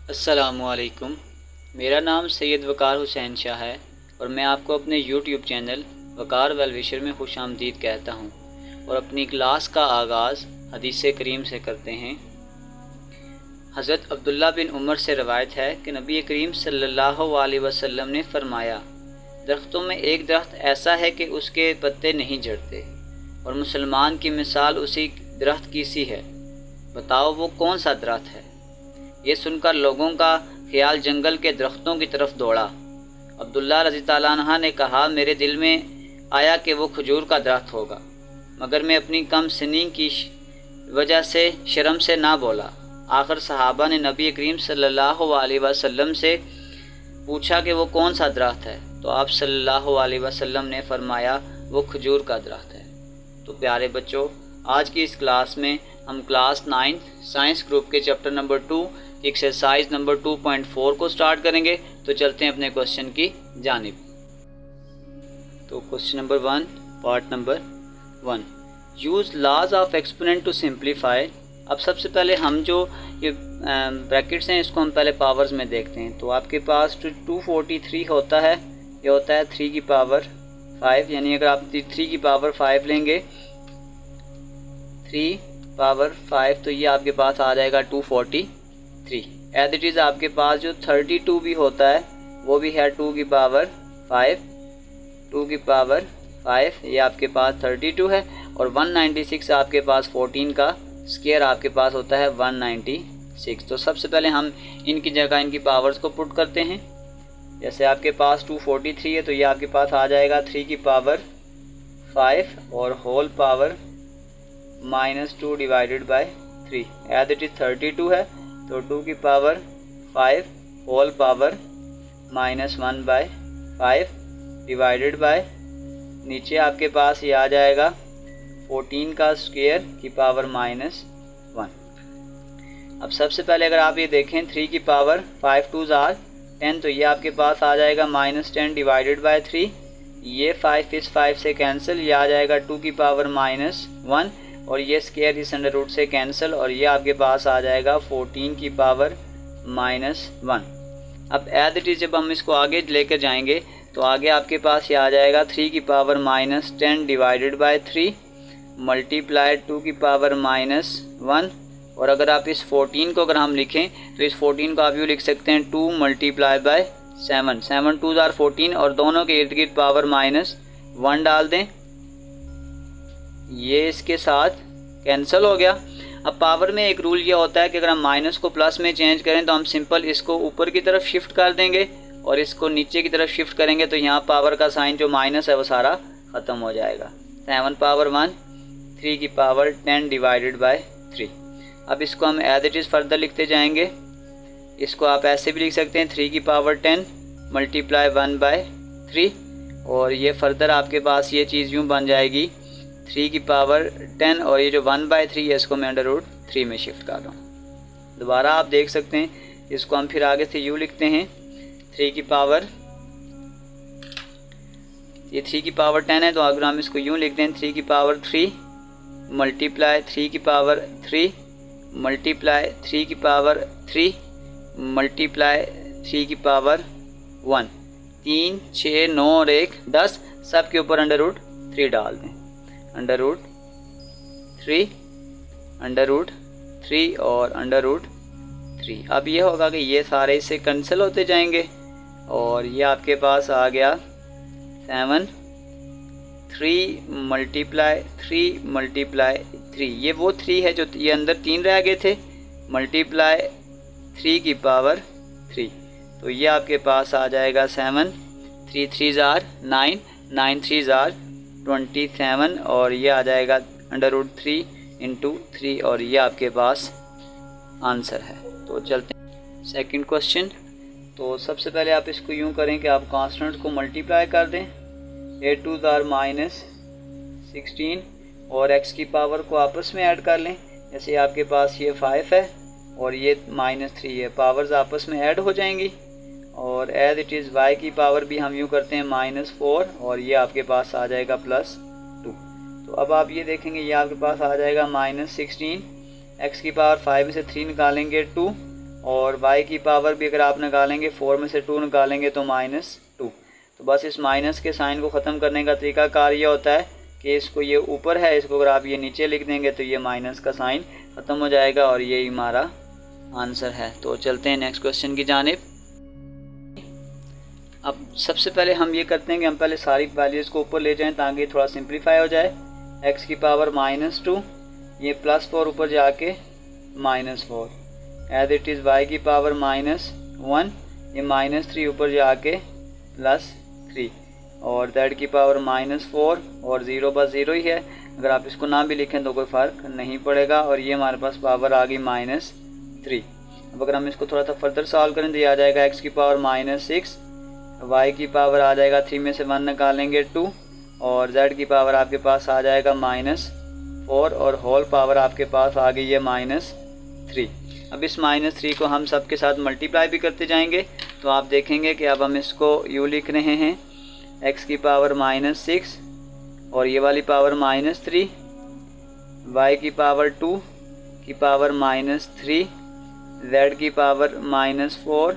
अस्सलामुअलैकुम। मेरा नाम सैयद वकार हुसैन शाह है और मैं आपको अपने यूट्यूब चैनल वकार वेल विशर में खुशामदीद कहता हूँ और अपनी क्लास का आगाज़ हदीस करीम से करते हैं। हज़रत अब्दुल्ला बिन उमर से रवायत है कि नबी करीम सल्लल्लाहु अलैहि वसल्लम ने फ़रमाया, दरख्तों में एक दरख्त ऐसा है कि उसके पत्ते नहीं झड़ते और मुसलमान की मिसाल उसी दरख्त की सी है, बताओ वो कौन सा दरख्त है। ये सुनकर लोगों का ख्याल जंगल के दरख्तों की तरफ दौड़ा। अब्दुल्ला रज़ी ताला अन्हा ने कहा, मेरे दिल में आया कि वो खजूर का दरख्त होगा, मगर मैं अपनी कम सनी की वजह से शर्म से ना बोला। आखिर सहाबा ने नबी करीम सल्लल्लाहु अलैहि वसल्लम से पूछा कि वो कौन सा दरख्त है, तो आप सल्लल्लाहु अलैहि वसल्लम ने फरमाया वो खजूर का दरख्त है। तो प्यारे बच्चों, आज की इस क्लास में हम क्लास 9 साइंस ग्रुप के चैप्टर नंबर 2 एक्सरसाइज नंबर 2.4 को स्टार्ट करेंगे। तो चलते हैं अपने क्वेश्चन की जानिब। तो question number 1, part number 1, use laws of exponent to simplify. अब सबसे पहले हम जो ये ब्रैकेट्स हैं इसको हम पहले पावर्स में देखते हैं। तो आपके पास 243 होता है, ये होता है 3 की पावर 5, यानी अगर आप 3 की पावर 5 लेंगे 3 पावर 5 तो ये आपके पास आ जाएगा 243। एज इट इज़ आपके पास जो 32 भी होता है वो भी है 2 की पावर 5, 2 की पावर 5 ये आपके पास 32 है। और 196 आपके पास 14 का स्क्वायर आपके पास होता है 196। तो सबसे पहले हम इनकी जगह इनकी पावर्स को पुट करते हैं। जैसे आपके पास 243 है तो ये आपके पास आ जाएगा 3 की पावर 5 और whole power -2 divided by 3। As it is 32 है तो 2 की power 5 whole power -1/5 divided by, नीचे आपके पास ये आ जाएगा 14 का स्क्वायर की पावर -1। अब सबसे पहले अगर आप ये देखें 3 की पावर 5 2s आर 10 तो ये आपके पास आ जाएगा -10 डिवाइडेड बाय 3। ये 5 इस 5 से कैंसिल, ये आ जाएगा 2 की पावर -1 और ये स्क्वायर इस अंडर रूट से कैंसिल और ये आपके पास आ जाएगा 14 की पावर -1। अब एज इट इज़ जब हम इसको आगे लेकर जाएंगे तो आगे आपके पास ये आ जाएगा 3 की पावर -10 डिवाइडेड बाय 3 मल्टीप्लाई 2 की पावर -1। और अगर आप इस 14 को अगर हम लिखें तो इस 14 को आप यूँ लिख सकते हैं 2 मल्टीप्लाई बाय 7, 7 2s आर 14 और दोनों के इर्द गिर्द पावर -1 डाल दें, ये इसके साथ कैंसिल हो गया। अब पावर में एक रूल ये होता है कि अगर हम माइनस को प्लस में चेंज करें तो हम सिंपल इसको ऊपर की तरफ शिफ्ट कर देंगे और इसको नीचे की तरफ शिफ्ट करेंगे तो यहाँ पावर का साइन जो माइनस है वो सारा ख़त्म हो जाएगा। 7 पावर 1 3 की पावर 10 डिवाइडेड बाय 3। अब इसको हम एज इट इज़ फर्दर लिखते जाएंगे। इसको आप ऐसे भी लिख सकते हैं 3 की पावर 10 मल्टीप्लाई 1/3 और ये फर्दर आपके पास ये चीज़ यूँ बन जाएगी 3 की पावर 10 और ये जो 1/3 है इसको मैं √3 में शिफ्ट कर रहा हूँ। दोबारा आप देख सकते हैं इसको हम फिर आगे से यूँ लिखते हैं 3 की पावर, ये 3 की पावर 10 है तो अगर हम इसको यूँ लिख दें 3 की पावर 3 मल्टीप्लाई 3 की पावर 3 मल्टीप्लाई 3 की पावर 3 मल्टीप्लाई 3 की पावर 1, 3 6 9 और 1 10 सब के ऊपर √3 डाल दें, √3 √3 और √3। अब ये होगा कि ये सारे इससे कैंसिल होते जाएंगे और ये आपके पास आ गया 7 3 मल्टीप्लाई 3 मल्टीप्लाई 3, ये वो 3 है जो ये अंदर 3 रह गए थे, मल्टीप्लाई 3 की पावर 3 तो ये आपके पास आ जाएगा 7 3 3s आर 9 9 3s आर 27 और ये आ जाएगा √3 × 3 और ये आपके पास आंसर है। तो चलते हैं सेकंड क्वेश्चन। तो सबसे पहले आप इसको यूँ करें कि आप कांस्टेंट को मल्टीप्लाई कर दें, 8 2s आर -16 और x की पावर को आपस में ऐड कर लें। जैसे आपके पास ये 5 है और ये -3 है, पावर्स आपस में ऐड हो जाएंगी और एज इट इज़ y की पावर भी हम यूँ करते हैं -4 और ये आपके पास आ जाएगा +2। तो अब आप ये देखेंगे ये आपके पास आ जाएगा -16, x की पावर 5 में से 3 निकालेंगे 2 और y की पावर भी अगर आप निकालेंगे 4 में से 2 निकालेंगे तो -2। तो बस इस माइनस के साइन को ख़त्म करने का तरीकाकार ये होता है कि इसको ये ऊपर है, इसको अगर आप ये नीचे लिख देंगे तो ये माइनस का साइन ख़त्म हो जाएगा और यही हमारा आंसर है। तो चलते हैं नेक्स्ट क्वेश्चन की जानिब। अब सबसे पहले हम ये करते हैं कि हम पहले सारी वैल्यूज़ को ऊपर ले जाएं ताकि थोड़ा सिंप्लीफाई हो जाए। x की पावर -2, ये +4 ऊपर जाके -4, एज इट इज़ y की पावर -1, ये -3 ऊपर जाके +3, और z की पावर -4 और 0 बस 0 ही है, अगर आप इसको ना भी लिखें तो कोई फ़र्क नहीं पड़ेगा। और ये हमारे पास पावर आ गई -3। अब अगर हम इसको थोड़ा सा फर्दर सॉल्व करें तो ये आ जाएगा x की पावर -6, y की पावर आ जाएगा 3 में से 1 निकालेंगे 2, और z की पावर आपके पास आ जाएगा -4 और होल पावर आपके पास आ गई है -3। अब इस -3 को हम सब के साथ मल्टीप्लाई भी करते जाएंगे तो आप देखेंगे कि अब हम इसको यूँ लिख रहे हैं, x की पावर -6 और ये वाली पावर -3, y की पावर 2 की पावर -3, z की पावर -4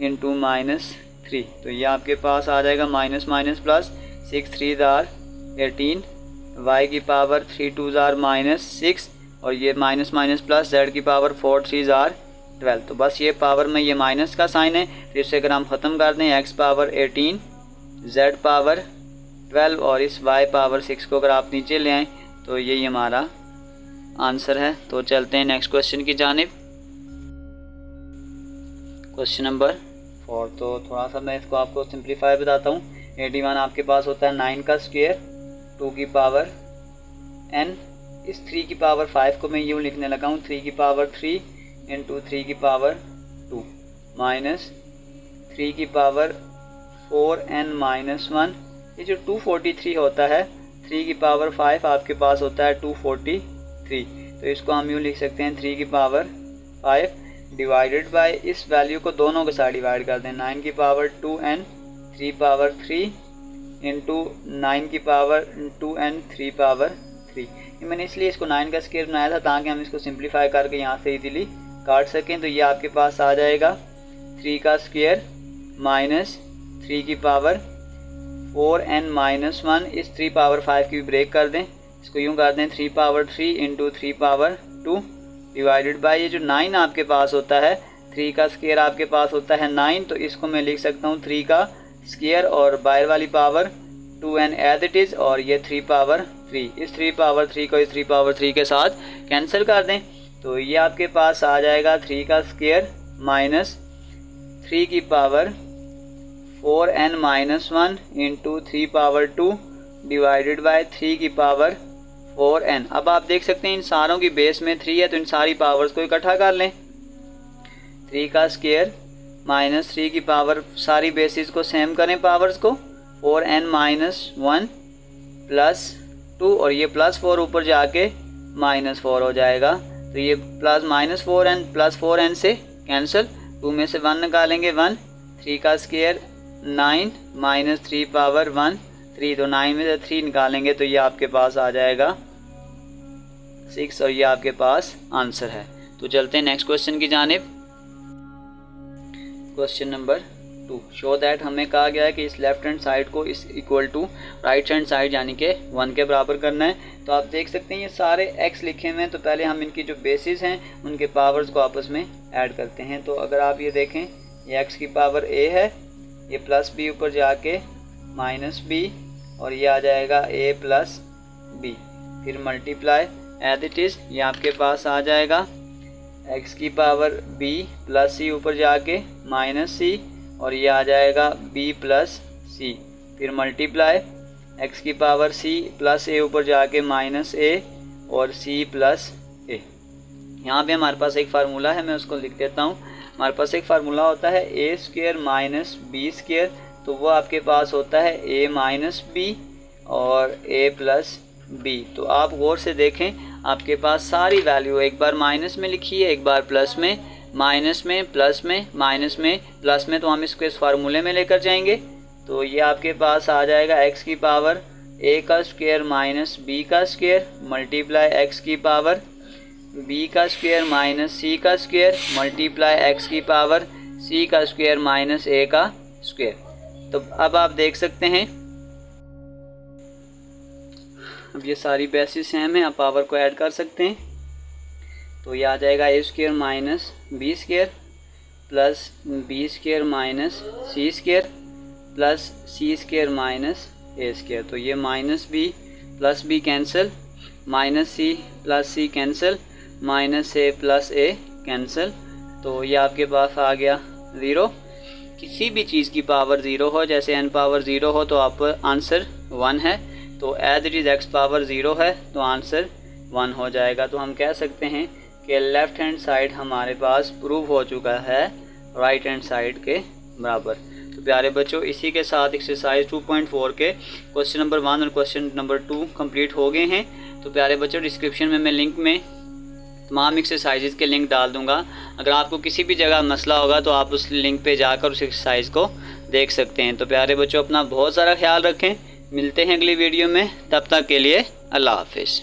इंटू -3। तो ये आपके पास आ जाएगा माइनस माइनस प्लस, 6 3 ज़ार 18, y की पावर 3 2 ज़ार -6 और ये माइनस माइनस प्लस, z की पावर 4 3 ज़ार 12। तो बस ये पावर में ये माइनस का साइन है, तो इसे अगर हम ख़त्म कर दें x पावर 18, z पावर 12 और इस y पावर 6 को अगर आप नीचे ले आएँ तो यही हमारा आंसर है। तो चलते हैं नेक्स्ट क्वेश्चन की जानिब। Question number 4। तो थोड़ा सा मैं इसको आपको सिंप्लीफाई बताता हूँ। 81 आपके पास होता है 9 का स्क्वायर 2 की पावर n, इस 3 की पावर 5 को मैं यूँ लिखने लगा हूँ 3 की पावर 3 इंटू 3 की पावर 2 माइनस 3 की पावर 4n माइनस 1, ये जो 243 होता है 3 की पावर 5 आपके पास होता है 243, तो इसको हम यूँ लिख सकते हैं 3 की पावर 5 डिवाइडेड बाय इस वैल्यू को दोनों के साथ डिवाइड कर दें, 9 की पावर 2n 3 पावर 3 इंटू 9 की पावर 2n 3 पावर 3। ये मैंने इसलिए इसको 9 का स्क्वायर बनाया था ताकि हम इसको सिंप्लीफाई करके यहाँ से इजीली काट सकें। तो ये आपके पास आ जाएगा 3 का स्क्वायर माइनस 3 की पावर 4n माइनस 1, इस 3 पावर 5 की भी ब्रेक कर दें, इसको यूँ कर दें 3 power 3 into 3 power 2 divided bye ये जो 9 आपके पास होता है, 3 का स्क्वायर आपके पास होता है 9, तो इसको मैं लिख सकता हूँ 3 का स्क्वायर और बाहर वाली power 2n as it is, और ये 3 पावर 3, इस 3 पावर 3 को इस 3 पावर 3 के साथ कैंसिल कर दें, तो ये आपके पास आ जाएगा 3 का स्क्वायर माइनस 3 की power 4n minus 1 into 3 power 2 divided by 3 की पावर 4n। अब आप देख सकते हैं इन सारों की बेस में 3 है, तो इन सारी पावर्स को इकट्ठा कर लें, 3 का स्क्वायर माइनस 3 की पावर, सारी बेसिस को सेम करें पावर्स को, 4n माइनस 1 प्लस 2 और ये प्लस 4 ऊपर जाके माइनस 4 हो जाएगा, तो ये plus minus 4n plus 4n से कैंसिल, 2 में से 1 निकालेंगे 1, 3 का स्क्वायर 9 माइनस 3 पावर 1 3, तो 9 में से 3 निकालेंगे तो ये आपके पास आ जाएगा 6 और ये आपके पास आंसर है। तो चलते हैं नेक्स्ट क्वेश्चन की जानिब। क्वेश्चन नंबर 2, शो दैट हमें कहा गया है कि इस लेफ्ट हैंड साइड को इस equal to right hand side यानी कि 1 के बराबर करना है। तो आप देख सकते हैं ये सारे x लिखे हुए हैं, तो पहले हम इनकी जो बेसिस हैं उनके पावर्स को आपस में ऐड करते हैं। तो अगर आप ये देखें, ये x की पावर a है, ये प्लस b ऊपर जाके माइनस b और ये आ जाएगा a प्लस b, फिर मल्टीप्लाई एज इट इज़, ये आपके पास आ जाएगा x की पावर b प्लस c ऊपर जाके माइनस c और ये आ जाएगा b प्लस c, फिर मल्टीप्लाई x की पावर c प्लस a ऊपर जाके माइनस a और c प्लस a। यहाँ पे हमारे पास एक फार्मूला है, मैं उसको लिख देता हूँ। हमारे पास एक फार्मूला होता है a square minus b square, तो वो आपके पास होता है a माइनस b और a प्लस b। तो आप गौर से देखें, आपके पास सारी वैल्यू एक बार माइनस में लिखी है, एक बार प्लस में, माइनस में, प्लस में, माइनस में, प्लस में, तो हम इसको इस फार्मूले में लेकर जाएंगे। तो ये आपके पास आ जाएगा x की पावर a का स्क्वायर माइनस b का स्क्वायर मल्टीप्लाई x की पावर बी का स्क्वायर माइनस सी का स्क्वायर मल्टीप्लाई एक्स की पावर सी का स्क्वायर माइनस ए का स्क्वायर। तो अब आप देख सकते हैं अब ये सारी बेसिस सेम है, आप पावर को ऐड कर सकते हैं। तो ये आ जाएगा A square minus B square plus B square minus C square plus C square minus A square. तो ये minus B cancel, minus C plus C cancel, minus A plus A cancel. तो ये आपके पास आ गया 0। किसी भी चीज़ की पावर 0 हो, जैसे n पावर 0 हो तो आप आंसर 1 है, तो as it is x power 0 है तो आंसर 1 हो जाएगा। तो हम कह सकते हैं कि लेफ़्ट हैंड साइड हमारे पास प्रूव हो चुका है राइट हैंड साइड के बराबर। तो प्यारे बच्चों, इसी के साथ एक्सरसाइज 2.4 के क्वेश्चन नंबर 1 और क्वेश्चन नंबर 2 कंप्लीट हो गए हैं। तो प्यारे बच्चों, डिस्क्रिप्शन में मैं लिंक में तमाम एक्सरसाइजेज के लिंक डाल दूंगा। अगर आपको किसी भी जगह मसला होगा तो आप उस लिंक पे जाकर उस एक्सरसाइज को देख सकते हैं। तो प्यारे बच्चों, अपना बहुत सारा ख्याल रखें। मिलते हैं अगली वीडियो में, तब तक के लिए अल्लाह हाफिज़।